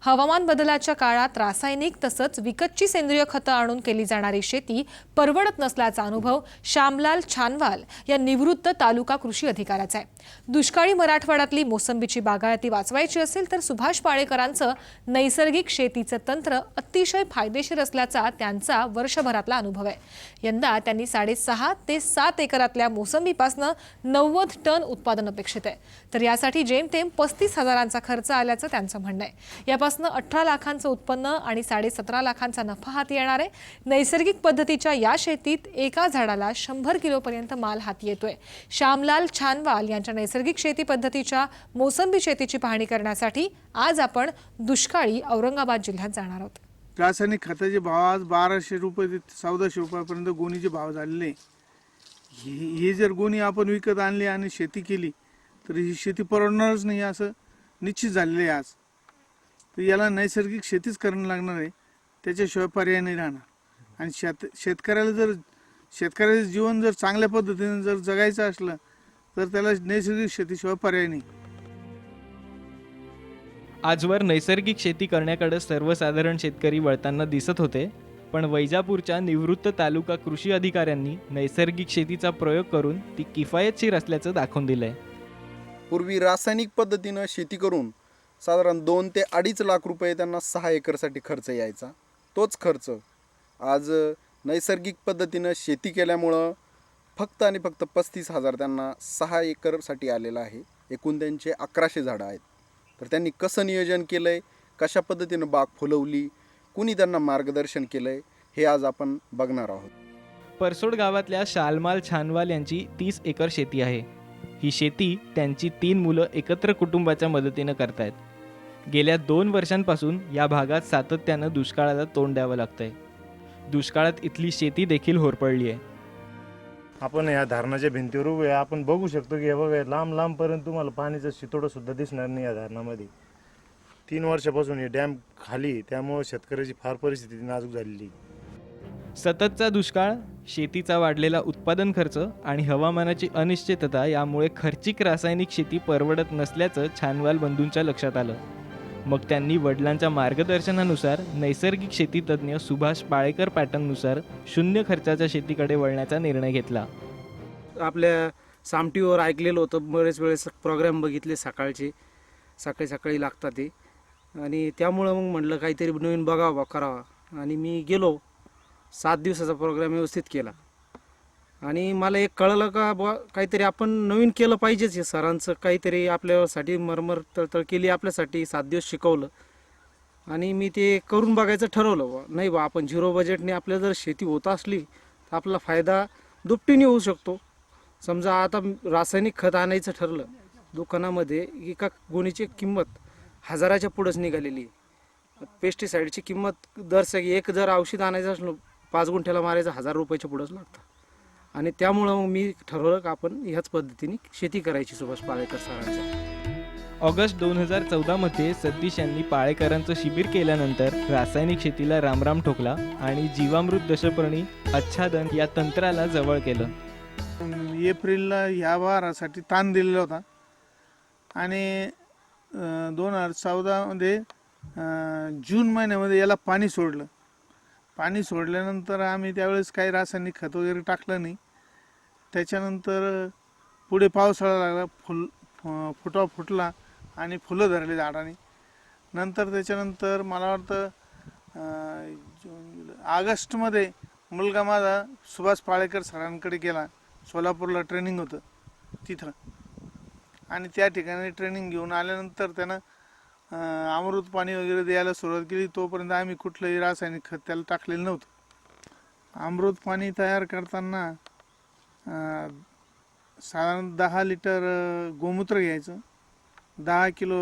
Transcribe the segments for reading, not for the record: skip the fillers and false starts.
हवामान बदलाच्या काळात रासायनिक तसंच विकतची सेंद्रिय खतं आणून केली जाणारी शेती परवडत नसल्याचा अनुभव श्यामलाल छानवाल या निवृत्त तालुका कृषी अधिकाऱ्याचा आहे। दुष्काळी मराठवाड्यातली मोसंबीची बागायती वाचवायची असेल तर सुभाष पाळेकरांचं नैसर्गिक शेतीचं तंत्र अतिशय फायदेशीर असल्याचा त्यांचा वर्षभरातला अनुभव आहे। यंदा त्यांनी 6.5 ते 7 एकरातल्या मोसंबीपासून 90 टन उत्पादन अपेक्षित आहे, तर यासाठी जेमतेम 35,000चा खर्च आल्याचं त्यांचं म्हणणं आहे। यापासून 18 लाखांचं उत्पन्न आणि 17.5 लाखांचा नफा हाती येणार आहे। नैसर्गिक पद्धतीच्या या शेतीत एका झाडाला 100 किलोपर्यंत माल हाती येतोय। श्यामलाल छानवाल यांच्या नैसर्गिक शेती पद्धतीच्या मोसंबी शेतीची पाहणी करण्यासाठी आज आपण दुष्काळी औरंगाबाद जिल्ह्यात जाणार आहोत। रासायनिक खताचे भाव आज 1200 रुपये ते 1400 रुपयापर्यंत गोणीचे भाव झालेले। हे जर गोणी आपण विकत आणली आणि शेती केली तर ही शेती परवडणारच नाही असं निश्चित झालेलं आहे आज। तर याला नैसर्गिक शेतीच करणं लागणार आहे, त्याच्याशिवाय पर्याय नाही राहणार। आणि शेतकऱ्याचं जीवन जर चांगल्या पद्धतीने जर जगायचं असलं तर त्याला नैसर्गिक शेतीशिवाय पर्याय नाही। आजवर नैसर्गिक शेती करण्याकडे सर्वसाधारण शेतकरी वळताना दिसत होते, पण वैजापूरच्या निवृत्त तालुका कृषी अधिकाऱ्यांनी नैसर्गिक शेतीचा प्रयोग करून ती किफायतशीर असल्याचं दाखवून दिलंय। पूर्वी रासायनिक पद्धतीनं शेती करून साधारण 2 ते 2.5 लाख रुपये त्यांना 6 एकरसाठी खर्च यायचा। तोच खर्च आज नैसर्गिक पद्धतीनं शेती केल्यामुळं फक्त आणि फक्त 35,000 त्यांना 6 एकरसाठी आलेला आहे। एकूण त्यांचे 1100 झाडं आहेत। तर त्यांनी कसं नियोजन केलं आहे, कशा पद्धतीनं बाग फुलवली, कुणी त्यांना मार्गदर्शन केलं आहे, हे आज आपण बघणार आहोत। परसोड गावातल्या शालमाल छानवाल यांची 30 एकर शेती आहे। ही शेती त्यांची 3 मुलं एकत्र कुटुंबाच्या मदतीनं करतायत। गेल्या 2 वर्षांपासून या भागात सातत्यानं दुष्काळाला तोंड द्यावं लागतंय। दुष्काळात इथली शेती देखील होरपळली आहे। आपण या धरणाच्या भिंतीवर उभे आहे, आपण बघू शकतो की हे बघा लांब लांबपर्यंत तुम्हाला पाण्याचं शितोडं सुद्धा दिसणार नाही या धरणामध्ये। 3 वर्षापासून हे डॅम खाली, त्यामुळे शेतकऱ्याची फार परिस्थिती नाजूक झालेली। सततचा दुष्काळ, शेतीचा वाढलेला उत्पादन खर्च आणि हवामानाची अनिश्चितता यामुळे खर्चिक रासायनिक शेती परवडत नसल्याचं छानवाल बंधूंच्या लक्षात आलं। मग त्यांनी वडिलांच्या मार्गदर्शनानुसार नैसर्गिक शेती तज्ज्ञ सुभाष पाळेकर पॅटर्ननुसार 0 खर्चाच्या शेतीकडे वळण्याचा निर्णय घेतला। आपल्या सामटीवर ऐकलेलं होतं, बरेच वेळेस प्रोग्राम बघितले सकाळी लागतात ते, आणि त्यामुळं मग म्हटलं काहीतरी नवीन बघावं करावा। आणि मी गेलो, 7 दिवसाचा प्रोग्राम व्यवस्थित केला आणि मला एक कळलं का बुवा काहीतरी आपण नवीन केलं पाहिजेच। हे सरांचं काहीतरी आपल्यासाठी मरमर तळतळ केली, आपल्यासाठी 7 दिवस शिकवलं आणि मी ते करून बघायचं ठरवलं। बुवा नाही बा, आपण 0 बजेटने आपल्याला जर शेती होत असली तर आपला फायदा दुपटीने होऊ शकतो। समजा आता रासायनिक खत आणायचं ठरलं दुकानामध्ये, एका गोणीची किंमत 1000च्या पुढंच निघालेली आहे। पेस्टिसाईडची किंमत एक जर औषध आणायचं असलं 5 गुंठ्याला मारायचं 1000 रुपयाच्या पुढंच लागतं। आणि त्यामुळं मग मी ठरवलं की आपण ह्याच पद्धतीने शेती करायची सुभाष पाळेकर सरांच्या। ऑगस्ट 2014 मध्ये सतीश यांनी पाळेकरांचं शिबिर केल्यानंतर रासायनिक शेतीला रामराम ठोकला आणि जीवामृत दशपर्णी आच्छादन या तंत्राला जवळ केलं। एप्रिलला ह्या वारासाठी ताण दिलेला होता आणि 2014 मध्ये जून महिन्यामध्ये याला पाणी सोडलं। पाणी सोडल्यानंतर आम्ही त्यावेळेस काही रासायनिक खत वगैरे टाकलं नाही। त्याच्यानंतर पुढे पावसाळा लागला, फुटवा फुटला आणि फुलं धरली झाडाने। नंतर त्याच्यानंतर मला वाटतं ऑगस्टमध्ये मुलगा माझा सुभाष पाळेकर सरांकडे गेला, सोलापूरला ट्रेनिंग होतं तिथं, आणि त्या ठिकाणी ट्रेनिंग घेऊन आल्यानंतर त्यानं अमृत पाणी वगैरे द्यायला सुरुवात केली। तोपर्यंत आम्ही कुठलंही रासायनिक खत त्याला टाकलेलं नव्हतं। अमृत पाणी तयार करताना साधारण 10 लिटर गोमूत्र घ्यायचं, 10 किलो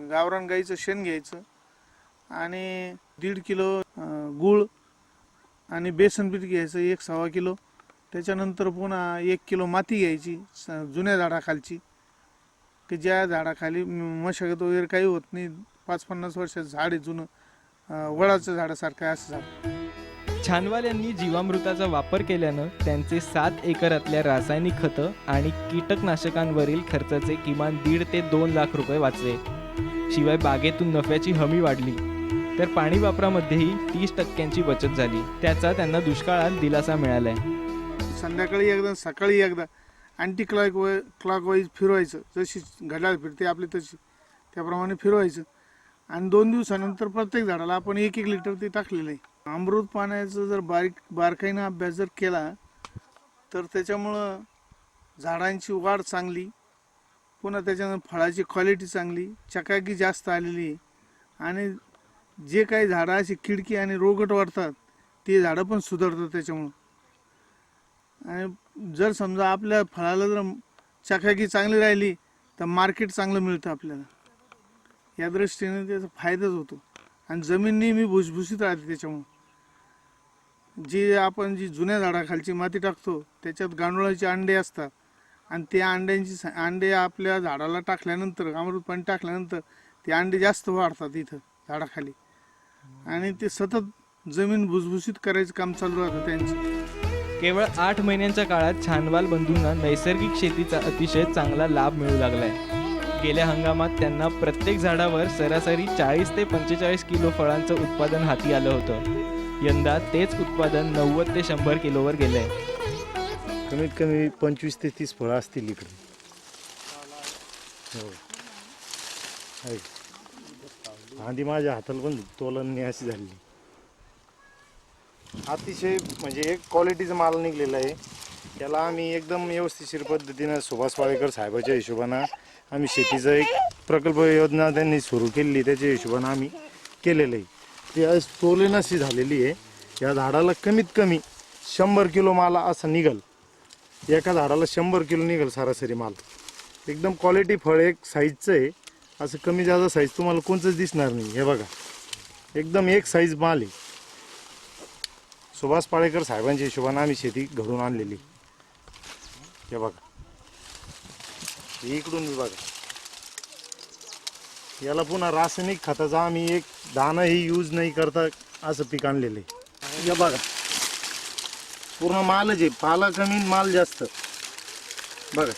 गावरान गाईचं शेण घ्यायचं आणि 1.5 किलो गूळ आणि बेसन पीठ घ्यायचं 1.25 किलो। त्याच्यानंतर पुन्हा 1 किलो माती घ्यायची जुन्या झाडाखालची, की ज्या झाडाखाली मशागत वगैरे काही होत नाही, 50-50 वर्षाचं झाड आहे जुनं, वडाचं झाडासारखं असं झाड। छानवाल यांनी जीवामृताचा वापर केल्यानं त्यांचे 7 एकरातल्या रासायनिक खतं आणि कीटकनाशकांवरील खर्चाचे किमान 1.5 ते 2 लाख रुपये वाचले। शिवाय बागेतून नफ्याची हमी वाढली तर पाणी वापरामध्येही 30% बचत झाली. त्याचा त्यांना दुष्काळात दिलासा मिळालाय. संध्याकाळी एकदा सकाळी एकदा अँटी क्लॉकवाईज फिरवायचं, जशी घड्याळ फिरते आपली तशी त्याप्रमाणे फिरवायचं आणि 2 दिवसानंतर प्रत्येक झाडाला आपण 1-1 लिटर ते टाकलेलं आहे. अमृत पाण्याचा जर बारकाईनं अभ्यास जर केला तर त्याच्यामुळं झाडांची वाढ चांगली, पुन्हा त्याच्यानंतर फळाची क्वालिटी चांगली, चकाकी जास्त आलेली आहे आणि जे काही झाडं अशी किडकी आणि रोगट वाढतात ते झाडं पण सुधारतात त्याच्यामुळं. आणि जर समजा आपल्या फळाला जर चकाकी चांगली राहिली तर मार्केट चांगलं मिळतं आपल्याला. या दृष्टीने त्याचा फायदाच होतो आणि जमीन नेहमी भुसभुशीत राहते. त्याच्यामुळं जी जुन्या झाडाखालची माती टाकतो त्याच्यात गांडुळाचे अंडे असतात आणि त्या अंडे आपल्या झाडाला टाकल्यानंतर, अमृत पाणी टाकल्यानंतर ते अंडे जास्त वाढतात इथं झाडाखाली आणि ते सतत जमीन भुसभुशीत करायचं काम चालू राहतं त्यांचं. केवळ 8 महिन्यांच्या काळात छानवाल बंधूंना नैसर्गिक शेतीचा अतिशय चांगला लाभ मिळू लागलाय. गेल्या हंगामात त्यांना प्रत्येक झाडावर सरासरी 40 ते 45 किलो फळांचं उत्पादन हाती आलं होतं. यंदा तेच उत्पादन 90 ते 100 किलोवर गेलंय. कमीत कमी 25 ते 30 फळं असतील इकडे. हो आहे. आधी माझ्या हाताला पण तोलणी अशी झाली. अतिशय म्हणजे एक क्वालिटीचा माल निघलेला आहे. त्याला आम्ही एकदम व्यवस्थितशीर पद्धतीनं सुभाष पाळेकर साहेबाच्या हिशोबानं आम्ही शेतीचं एक प्रकल्प योजना त्यांनी सुरू केलेली, त्याच्या हिशोबानं आम्ही केलेलं आहे. ती आज तोलन अशी झालेली आहे. या झाडाला कमीत कमी 100 किलो माल असा निघल. एका झाडाला 100 किलो निघल सरासरी माल. एकदम क्वालिटी फळ एक साईजचं आहे. असं कमी जास्त साईज तुम्हाला कोणतंच दिसणार नाही. हे बघा एकदम एक साईज माल आहे. सुभाष पाळेकर साहेबांच्या हिशोबानं आम्ही शेती घडून आणलेली. हे बघा इकडून बघा. याला पुन्हा रासायनिक खताचा आम्ही एक दाणाही यूज नाही करता असं पीक आणलेलं आहे. हे बघा पूर्ण मालच आहे. पाला कमी माल जास्त. बघा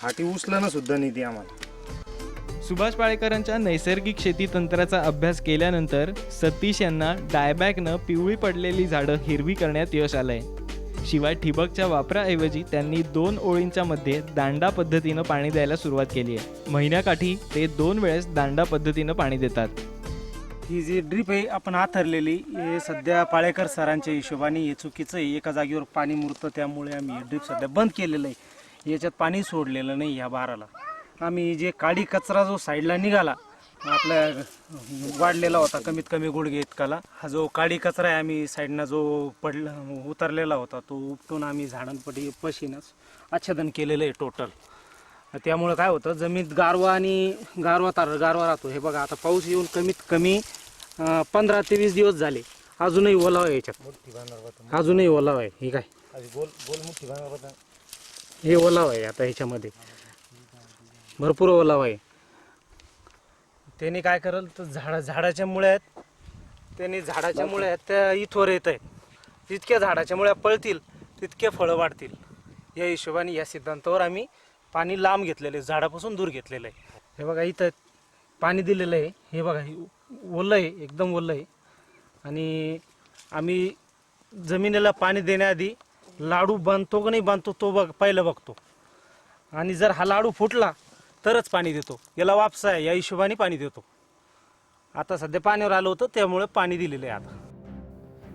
हाती उचलणं सुद्धा नाही ती आम्हाला. सुभाष पाळेकरांच्या नैसर्गिक शेती तंत्राचा अभ्यास केल्यानंतर सतीश यांना डायबॅकनं पिवळी पडलेली झाडं हिरवी करण्यात यश आलंय. शिवाय ठिबकच्या वापराऐवजी त्यांनी 2 ओळींच्या मध्ये दांडा पद्धतीनं पाणी द्यायला सुरुवात केली आहे. महिन्याकाठी ते 2 वेळेस दांडा पद्धतीनं पाणी देतात. ही जी ड्रीप आहे आपण आथरलेली, हे सध्या पाळेकर सरांच्या हिशोबाने हे चुकीचं आहे. एका जागेवर पाणी मुरतं, त्यामुळे आम्ही हे ड्रीप सध्या बंद केलेलं आहे. याच्यात पाणी सोडलेलं नाही ह्या बाराला. आम्ही जे काडी कचरा जो साईडला निघाला आपल्या वाढलेला होता कमीत कमी गुडघे इतकाला, हा जो काडी कचरा आहे आम्ही साईडनं जो उतरलेला होता तो उपटून आम्ही झाडांपटी पशीनच आच्छादन केलेलं आहे टोटल. त्यामुळे काय होतं, जमीन गारवा राहतो. हे बघा आता पाऊस येऊन कमीत कमी 15 ते 20 दिवस झाले, अजूनही ओलावा आहे याच्यात. अजूनही ओलावा आहे. हे काय हे ओलावा आहे आता ह्याच्यामध्ये भरपूर ओलावा आहे. त्यांनी काय करल तर झाडाच्या मुळ्यात त्या इथवर येत आहेत. जितक्या झाडाच्या मुळ्या पळतील तितके फळं वाढतील. या हिशोबाने या सिद्धांतावर आम्ही पाणी लांब घेतलेलं आहे, झाडापासून दूर घेतलेलं आहे. हे बघा इथं पाणी दिलेलं आहे. हे बघा ओलं आहे, एकदम ओलं आहे. आणि आम्ही जमिनीला पाणी देण्याआधी लाडू बांधतो का नाही बांधतो तो पहिलं बघतो. आणि जर हा लाडू फुटला तरच पाणी देतो. याला वापसा आहे या हिशोबाने पाणी देतो. आता सध्या पाण्यावर आलं होतं त्यामुळे पाणी दिलेलं आहे. आता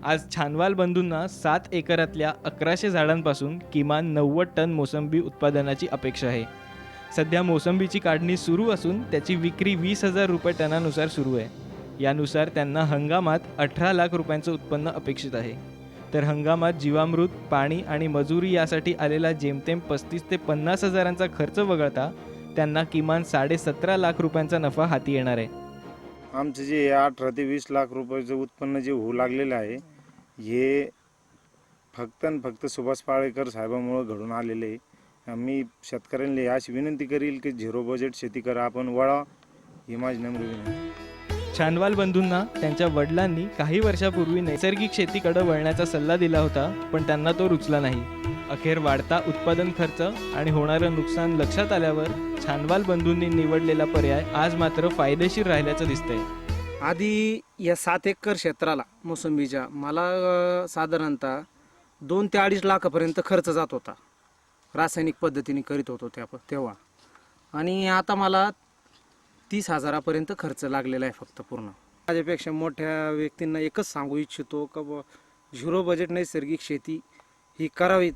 आज छानवाल बंधूंना 7 एकरातल्या 1100 झाडांपासून किमान 90 टन मोसंबी उत्पादनाची अपेक्षा आहे. सध्या मोसंबीची काढणी सुरू असून त्याची विक्री 20,000 रुपये टनानुसार सुरू आहे. यानुसार त्यांना हंगामात 18 लाख रुपयांचं उत्पन्न अपेक्षित आहे. तर हंगामात जीवामृत, पाणी आणि मजुरी यासाठी आलेला जेमतेम 35 ते 50 हजारांचा खर्च वगळता त्यांना किमान 17.5 लाख रुपयांचा नफा हाती येणार आहे. आमचं जे 18 ते 20 लाख रुपयाचं उत्पन्न जे होऊ लागलेलं आहे हे फक्त आणि फक्त सुभाष पाळेकर साहेबांमुळे घडून आलेले आहे. मी शेतकऱ्यांना अशी विनंती करील की 0 बजेट शेती करा, आपण वळा, ही माझी नम्र विनंती. छानवाल बंधूंना त्यांच्या वडिलांनी काही वर्षापूर्वी नैसर्गिक शेतीकडे वळण्याचा सल्ला दिला होता, पण त्यांना तो रुचला नाही. अखेर वाढता उत्पादन खर्च आणि होणारं नुकसान लक्षात आल्यावर छानवाल बंधूंनी निवडलेला पर्याय आज मात्र फायदेशीर राहिल्याचं दिसतंय. आधी या 7 एकर क्षेत्राला मोसंबीच्या मला साधारणतः 2 ते 2.5 लाखापर्यंत खर्च जात होता. रासायनिक पद्धतीने करीत होतो तेव्हा, आणि आता मला 30,000पर्यंत खर्च लागलेला आहे फक्त पूर्ण. माझ्यापेक्षा मोठ्या व्यक्तींना एकच सांगू इच्छितो का झिरो बजेट नैसर्गिक शेती ही करावीत.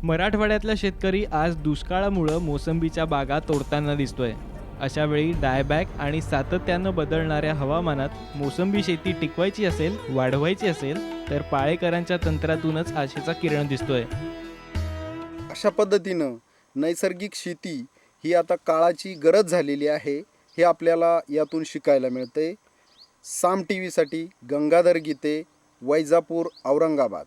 मराठवाड्यातला शेतकरी आज दुष्काळामुळं मोसंबीच्या बागा तोडताना दिसतोय. अशा वेळी डायबॅक आणि सातत्यानं बदलणाऱ्या हवामानात मोसंबी शेती टिकवायची असेल, वाढवायची असेल तर पाळेकरांच्या तंत्रातूनच आशेचा किरण दिसतोय. अशा पद्धतीनं नैसर्गिक शेती ही आता काळाची गरज झालेली आहे हे आपल्याला यातून शिकायला मिळते. साम TV साठी गंगाधर गीते, वैजापूर, औरंगाबाद.